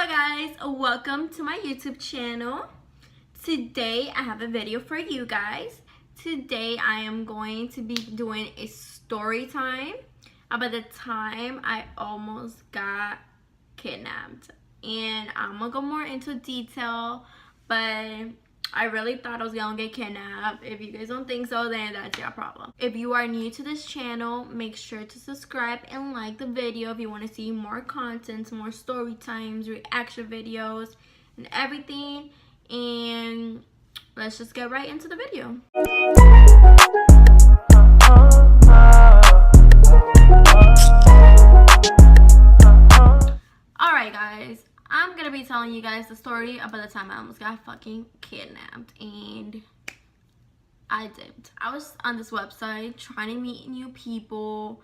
Hello guys, welcome to my YouTube channel. Today I have a video for you guys. Today I am going to be doing a story time about the time I almost got kidnapped. And I'm gonna go more into detail, but I really thought I was gonna get kidnapped. If you guys don't think so, then that's your problem. If you are new to this channel, make sure to subscribe and like the video if you want to see more content, more story times, reaction videos, and everything. And let's just get right into the video. Alright guys, I'm gonna be telling you guys the story about the time I almost got fucking kidnapped, and I did. I was on this website trying to meet new people.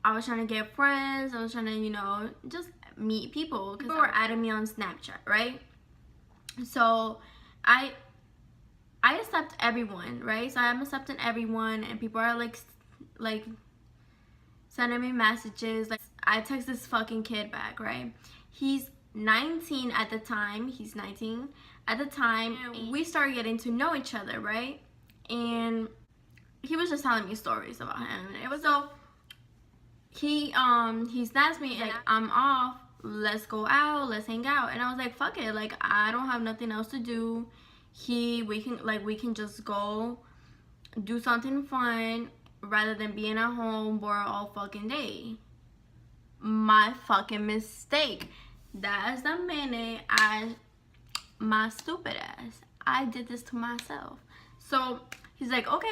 I was trying to get friends. I was trying to, you know, just meet people because people were adding me on Snapchat, right? So I accept everyone, right? So I'm accepting everyone, and people are like sending me messages. Like, I text this fucking kid back, right? He's 19 at the time. He's 19 at the time. And we started getting to know each other, right? And he was just telling me stories about him. And it was so he snaps me like, I'm off, let's go out, let's hang out. And I was like, fuck it, like I don't have nothing else to do. We can just go do something fun rather than being at home bored all fucking day. My fucking mistake. That's the minute my stupid ass, I did this to myself. So he's like, okay,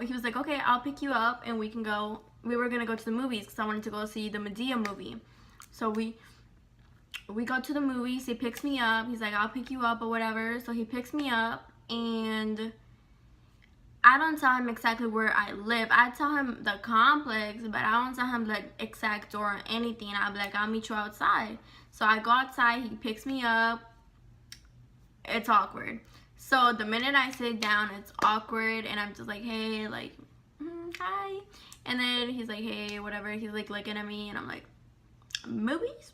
he was like, okay, I'll pick you up and we can go. We were gonna go to the movies because I wanted to go see the Medea movie. So we go to the movies. He picks me up. He's like, I'll pick you up or whatever. So he picks me up, and I don't tell him exactly where I live. I tell him the complex, but I don't tell him the exact door or anything. I'll be like, I'll meet you outside. So I go outside, he picks me up. It's awkward. So the minute I sit down, it's awkward, and I'm just like, hey, like, hi. And then he's like, hey, whatever. He's like looking at me, and I'm like, movies?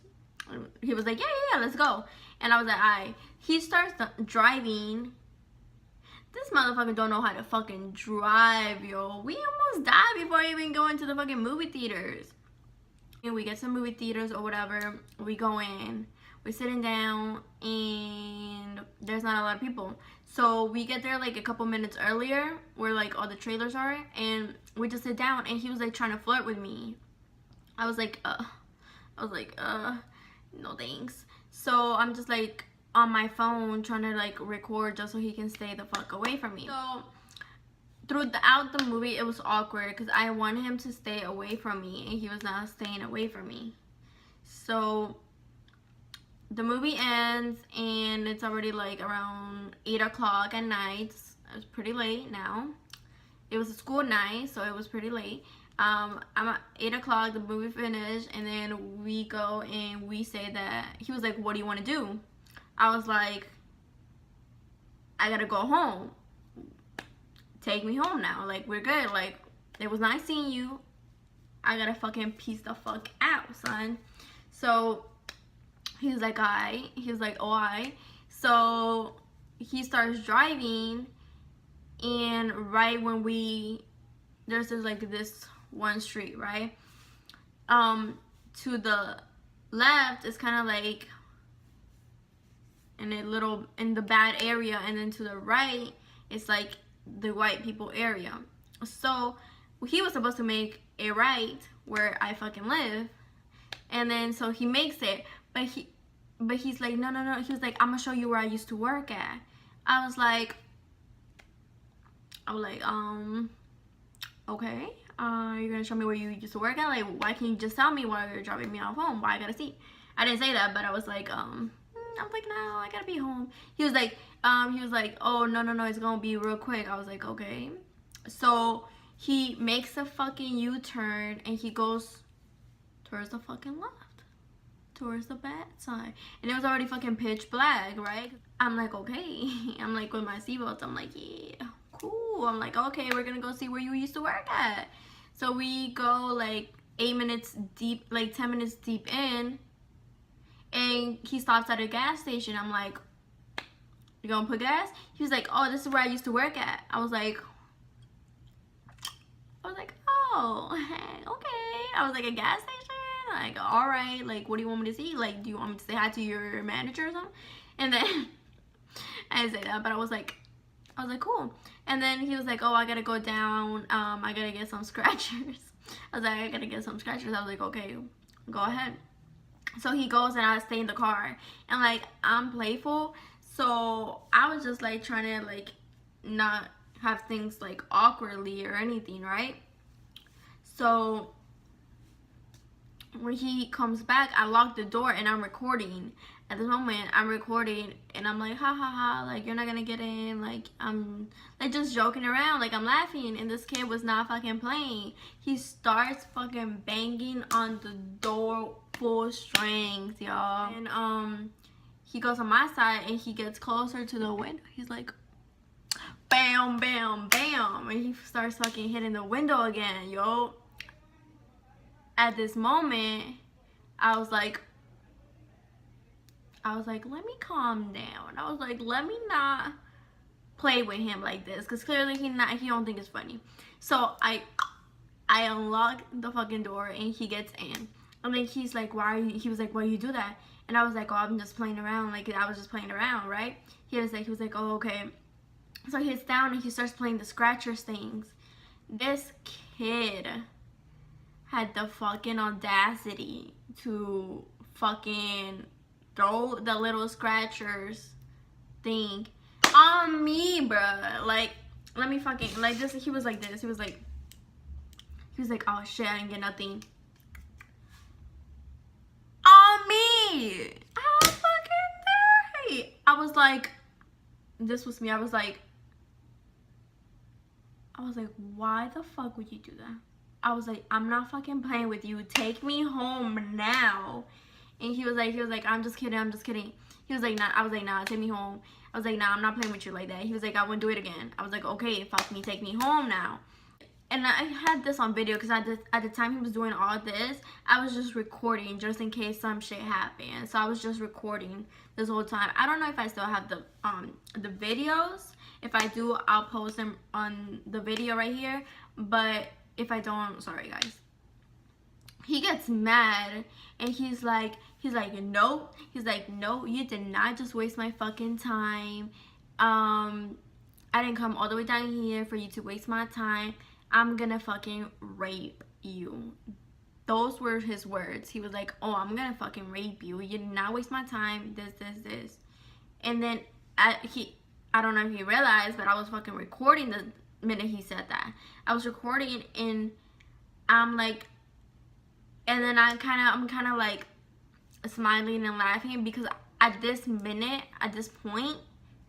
He was like, yeah, let's go. And I was like, alright. He starts driving. This motherfucker don't know how to fucking drive, yo. We almost died before even going to the fucking movie theaters. And we get some movie theaters or whatever. We go in. We're sitting down, and there's not a lot of people. So we get there like a couple minutes earlier, where like all the trailers are, and we just sit down. And he was like trying to flirt with me. I was like, no thanks. So I'm just like on my phone trying to like record just so he can stay the fuck away from me. So throughout the movie, it was awkward because I wanted him to stay away from me, and he was not staying away from me. So the movie ends, and it's already like around 8 o'clock at night. It's pretty late now. It was a school night, so it was pretty late. I'm at 8 o'clock, the movie finished, and then we go and we say that, he was like, what do you want to do? I was like, I gotta go home. Take me home now. Like, we're good. Like, it was nice seeing you. I gotta fucking peace the fuck out, son. So he was like, alright. He was like, oh, alright. So he starts driving, and right when there's like this one street, right? To the left is kind of like in the bad area, and then to the right it's like the white people area. So he was supposed to make a right where I fucking live, and then so he makes it, but he's like, no. He was like, I'm gonna show you where I used to work at. I was like, okay, you're gonna show me where you used to work at? Like, why can't you just tell me while you're dropping me off home? Why I gotta see? I didn't say that, but I was like, I was like, no, I gotta be home. He was like, oh, no, it's gonna be real quick. I was like, okay. So he makes a fucking U-turn, and he goes towards the fucking left, towards the bad side, and it was already fucking pitch black, right? I'm like, okay. I'm like, with my seatbelt, I'm like, yeah, cool. I'm like, okay, we're gonna go see where you used to work at. So we go like 8 minutes deep, like 10 minutes deep in, and then he stops at a gas station. I'm like, you gonna put gas? He was like, oh, this is where I used to work at. I was like, oh, okay. I was like, a gas station? Like, all right. Like, what do you want me to see? Like, do you want me to say hi to your manager or something? And then I didn't say that, but I was like, cool. And then he was like, oh, I gotta go down. I gotta get some scratchers. I was like, I gotta get some scratchers. I was like, okay, go ahead. So he goes and I stay in the car. And like, I'm playful. So I was just like trying to like not have things like awkwardly or anything, right? So when he comes back, I lock the door and I'm recording. At this moment, I'm recording and I'm like, ha ha ha, like, you're not gonna get in. Like, I'm like just joking around, like I'm laughing, and this kid was not fucking playing. He starts fucking banging on the door full strings, y'all. And he goes on my side and he gets closer to the window. He's like, bam, bam, bam, and he starts fucking hitting the window again, yo. At this moment, I was like, let me calm down. I was like, let me not play with him like this, because clearly he don't think it's funny. So I unlock the fucking door and he gets in. And then he's like, he was like, why you do that? And I was like, oh, I'm just playing around. Like, I was just playing around, right? He was like, oh, okay. So he gets down and he starts playing the scratchers things. This kid had the fucking audacity to fucking throw the little scratchers thing on me, bruh. Like, let me fucking, like, this, he was like this. He was like, oh shit, I didn't get nothing. On me! How fucking dare he? I was like, this was me. I was like, why the fuck would you do that? I was like, I'm not fucking playing with you. Take me home now. And he was like, I'm just kidding. He was like, nah. I was like, nah, take me home. I was like, nah, I'm not playing with you like that. He was like, I wouldn't do it again. I was like, okay, fuck me, take me home now. And I had this on video because at the time he was doing all this, I was just recording just in case some shit happened. So I was just recording this whole time. I don't know if I still have the videos. If I do, I'll post them on the video right here. But if I don't, sorry guys. He gets mad and he's like, no. He's like, no, you did not just waste my fucking time. I didn't come all the way down here for you to waste my time. I'm gonna fucking rape you. Those were his words. He was like, oh, I'm gonna fucking rape you. You did not waste my time. This. And then I don't know if he realized, but I was fucking recording the minute he said that. I was recording and I'm like, and then I'm kind of like smiling and laughing because at this point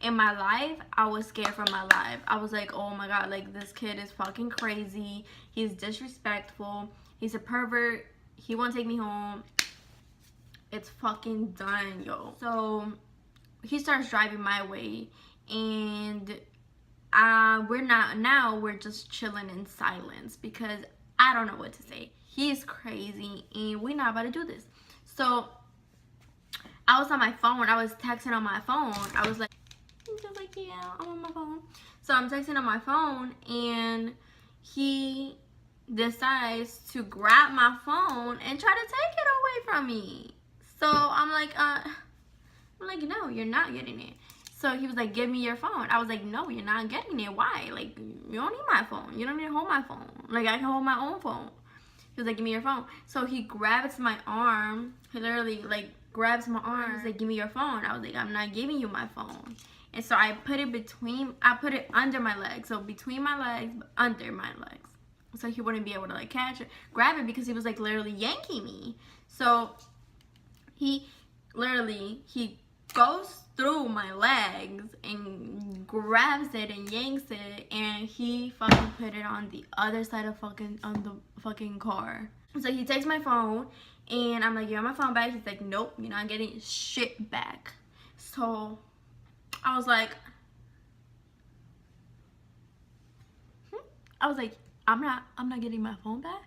in my life, I was scared for my life. I was like, oh my god, like, this kid is fucking crazy. He's disrespectful. He's a pervert. He won't take me home. It's fucking done, yo. So he starts driving my way, and we're just chilling in silence because I don't know what to say. He's crazy and we're not about to do this. So I was on my phone. I was texting on my phone. I was like, yeah, I'm on my phone. So I'm texting on my phone and he decides to grab my phone and try to take it away from me. So I'm like, no, you're not getting it. So he was like, give me your phone. I was like, no, you're not getting it. Why? Like, you don't need my phone. You don't need to hold my phone. Like, I can hold my own phone. He was like, give me your phone. So he grabs my arm. He literally, like, grabs my arm. He was like, give me your phone. I was like, I'm not giving you my phone. And so I put it under my legs. So between my legs, under my legs. So he wouldn't be able to, like, catch it, grab it, because he was, like, literally yanking me. So he goes through my legs and grabs it and yanks it, and he fucking put it on the other side of the fucking car. So he takes my phone and I'm like, you have my phone back? He's like, nope, you're not getting shit back. So I was like, I'm not getting my phone back.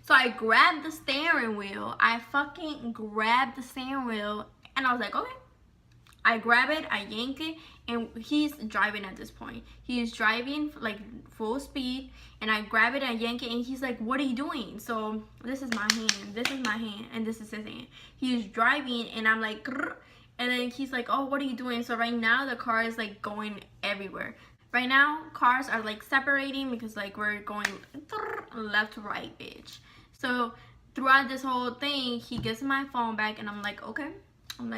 So I grabbed the steering wheel. I fucking grabbed the steering wheel and I was like, okay. I grab it, I yank it, and he's driving at this point. He's driving like full speed, and I grab it, I yank it, and he's like, what are you doing? So this is my hand, this is my hand, and this is his hand. He's driving, and I'm like, grr, and then he's like, oh, what are you doing? So right now the car is like going everywhere. Right now cars are like separating because like we're going left to right, bitch. So throughout this whole thing, he gives my phone back, and I'm like, okay. I'm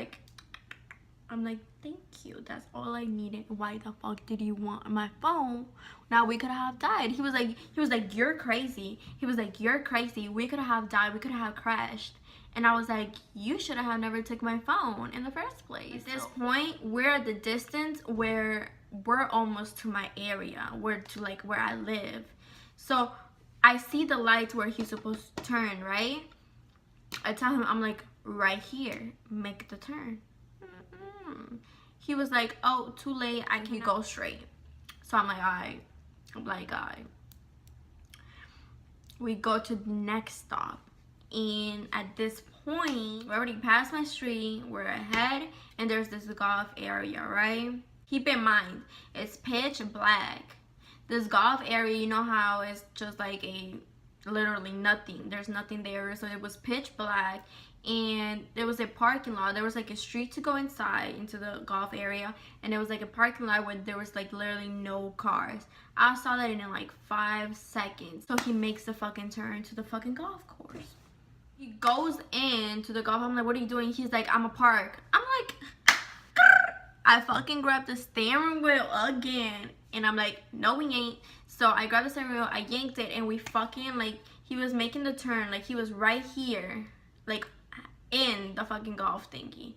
like, thank you. That's all I needed. Why the fuck did you want my phone? Now we could have died. He was like, you're crazy. He was like, you're crazy. We could have died. We could have crashed. And I was like, you should have never took my phone in the first place. At this point, we're at the distance where we're almost to my area. We're to like where I live. So I see the lights where he's supposed to turn, right? I tell him, I'm like, right here. Make the turn. He was like, oh, too late, I can go straight. So I'm like, alright. We go to the next stop, and at this point, we already passed my street, we're ahead, and there's this golf area, right? Keep in mind, it's pitch black. This golf area, you know how it's just like literally nothing. There's nothing there, so it was pitch black. And there was a parking lot. There was like a street to go inside into the golf area, and there was like a parking lot where there was like literally no cars. I saw that in like 5 seconds. So he makes the fucking turn to the fucking golf course. He goes into the golf. I'm like, what are you doing? He's like, I'm a park. I'm like, grr. I fucking grabbed the steering wheel again, and I'm like, no, we ain't. So I grabbed the steering wheel, I yanked it, and we fucking like, he was making the turn, like he was right here, like in the fucking golf thingy.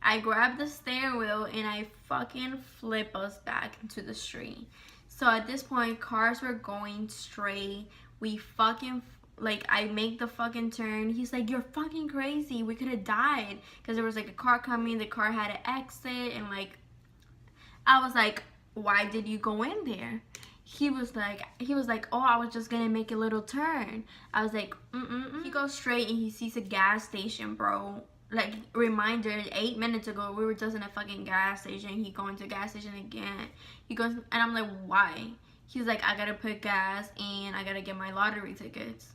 I grabbed the steering wheel and I fucking flip us back into the street. So at this point, cars were going straight. We fucking, like, I make the fucking turn. He's like, you're fucking crazy. We could have died. Because there was like a car coming. The car had to exit. And like, I was like, why did you go in there? He was like, oh, I was just gonna make a little turn. I was like, He goes straight and he sees a gas station, bro. Like, reminder, 8 minutes ago, we were just in a fucking gas station. He going to a gas station again. He goes, and I'm like, why? He's like, I gotta put gas and I gotta get my lottery tickets.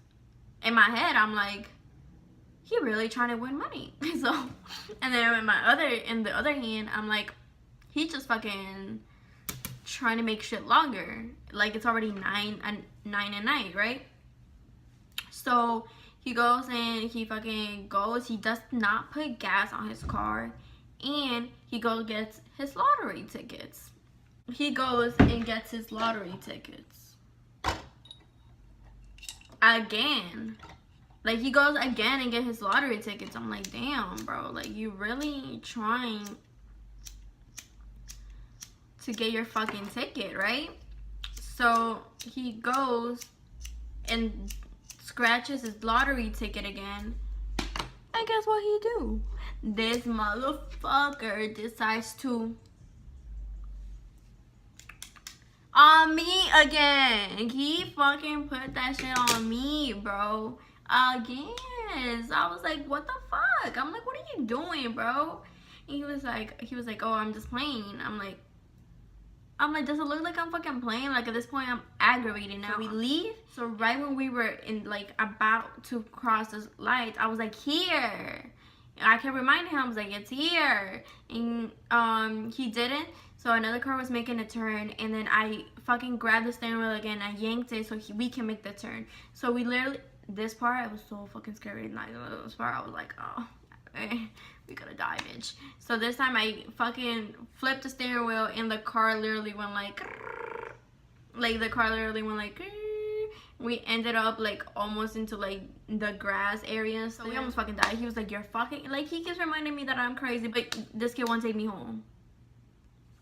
In my head, I'm like, he really trying to win money. So, and then in the other hand, I'm like, he just fucking trying to make shit longer. Like, it's already 9 at night, right? So he goes and he fucking goes. He does not put gas on his car, and he goes gets his lottery tickets. He goes and gets his lottery tickets again. Like, he goes again and get his lottery tickets. I'm like, damn, bro, like, you really trying to get your fucking ticket, right? So he goes and scratches his lottery ticket again, and guess what he do? This motherfucker decides to on me again. He fucking put that shit on me, bro, again. So I was like, what the fuck? I'm like, what are you doing, bro? And he was like, oh, I'm just playing. I'm like, does it look like I'm fucking playing? Like, at this point, I'm aggravated now. So we leave. So right when we were in, like, about to cross this light, I was like, here. And I kept reminding him, I was like, it's here. And he didn't. So another car was making a turn. And then I fucking grabbed the steering wheel again. I yanked it so we can make the turn. So we literally, this part, I was so fucking scared. Like, this part, I was like, oh, we could have died, bitch. So this time I fucking flipped the steering wheel and the car literally went like the car literally went like. We ended up like almost into like the grass area. So we almost fucking died. He was like, you're fucking, like, he keeps reminding me that I'm crazy, but this kid won't take me home.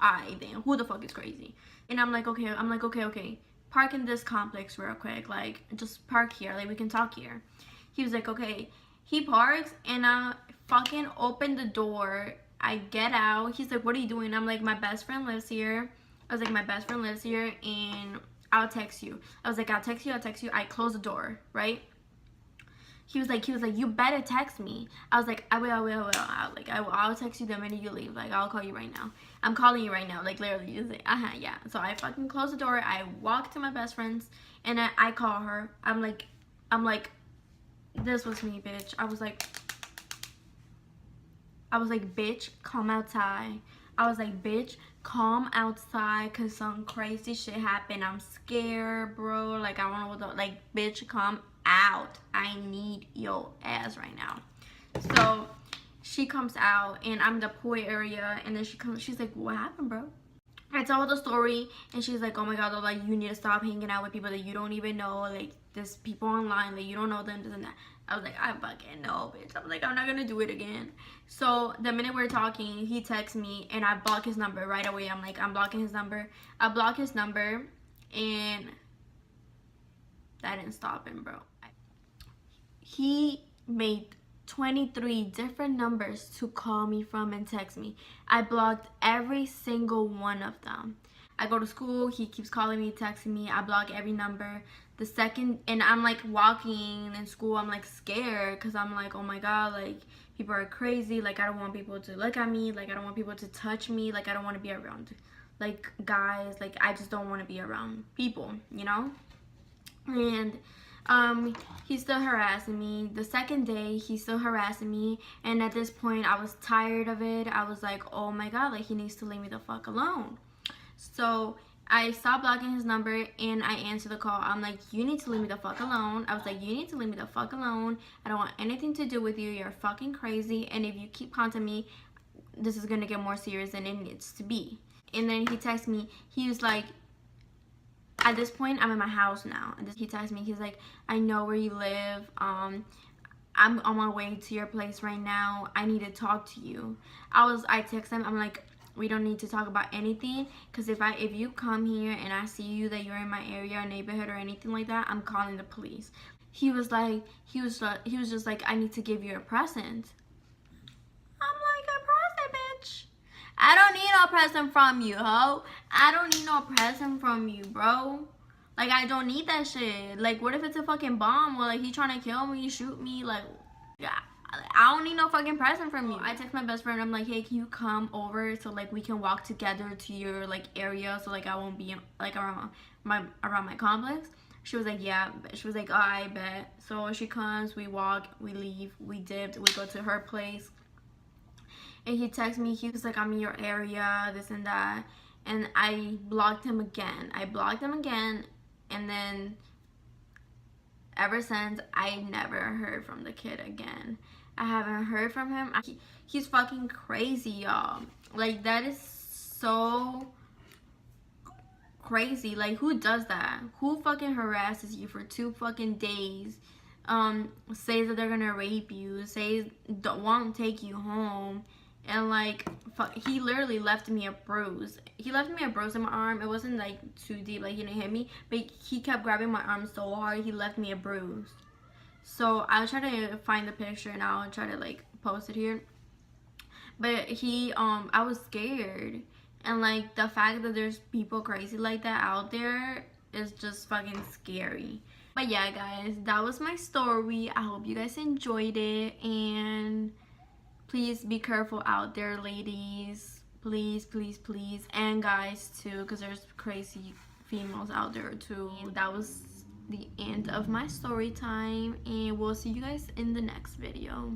Alright, then who the fuck is crazy? And I'm like, okay, park in this complex real quick, like, just park here, like, we can talk here. He was like, okay. He parks, and I fucking open the door. I get out. He's like, what are you doing? I'm like, my best friend lives here. I was like, my best friend lives here, and I'll text you. I was like, I'll text you. I closed the door, right? He was like, you better text me. I was like, I will. I'll text you the minute you leave. Like, I'll call you right now. I'm calling you right now. Like, literally, just like, yeah. So I fucking closed the door. I walked to my best friend's, and I call her. I'm like, this was me, bitch. I was like, bitch, come outside. I was like, bitch, come outside, cause some crazy shit happened. I'm scared, bro. Like, I want to, like, bitch, come out. I need your ass right now. So she comes out, and I'm in the pool area, and then she's like, what happened, bro? I tell her the story, and she's like, oh my god, like, you need to stop hanging out with people that you don't even know. Like, there's people online that you don't know them, this and that. I was like, I fucking know, bitch. I was like, I'm not gonna do it again. So the minute we're talking, he texts me, and I block his number right away. I'm like, I'm blocking his number. I block his number, and that didn't stop him, bro. He made 23 different numbers to call me from and text me. I blocked every single one of them. I go to school, he keeps calling me, texting me. I block every number. The second, and I'm like walking in school, I'm like scared, because I'm like, oh my god, like, people are crazy. Like, I don't want people to look at me. Like, I don't want people to touch me. Like, I don't want to be around, like, guys. Like, I just don't want to be around people, you know? And he's still harassing me. The second day, he's still harassing me, and at this point, I was tired of it. I was like, oh my god, like, he needs to leave me the fuck alone. So I stopped blocking his number, and I answered the call. I'm like, you need to leave me the fuck alone. I was like, you need to leave me the fuck alone. I don't want anything to do with you. You're fucking crazy, and if you keep contacting me, this is gonna get more serious than it needs to be. And then he texted me. He was like, at this point, I'm in my house now. And he texted me. He's like, I know where you live. I'm on my way to your place right now. I need to talk to you. I text him. I'm like, we don't need to talk about anything, because if you come here and I see you that you're in my area or neighborhood or anything like that, I'm calling the police. He was just like, I need to give you a present. I'm like, a present, bitch? I don't need no present from you, ho. I don't need no present from you, bro. Like, I don't need that shit. Like, what if it's a fucking bomb, or like he trying to kill me, shoot me? Like, yeah, I don't need no fucking present from you. I text my best friend. I'm like, hey, can you come over so like we can walk together to your like area, so like I won't be like around my complex. She was like, yeah. She was like, oh, I bet. So she comes, we walk, we leave, we dipped, we go to her place. And he texted me. He was like, I'm in your area, this and that. And I blocked him again. And then ever since, I never heard from the kid again. I haven't heard from him. He's fucking crazy, y'all. Like, that is so crazy. Like, who does that? Who fucking harasses you for 2 fucking days? Says that they're gonna rape you. Says won't take you home. And like, he literally left me a bruise. He left me a bruise in my arm. It wasn't like too deep, like he didn't hit me, but he kept grabbing my arm so hard, he left me a bruise. So I'll try to find the picture and I'll try to like post it here. But I was scared. And like, the fact that there's people crazy like that out there is just fucking scary. But yeah, guys, that was my story. I hope you guys enjoyed it, and please be careful out there, ladies. Please, please, please. And guys too, because there's crazy females out there too. That was the end of my story time, and we'll see you guys in the next video.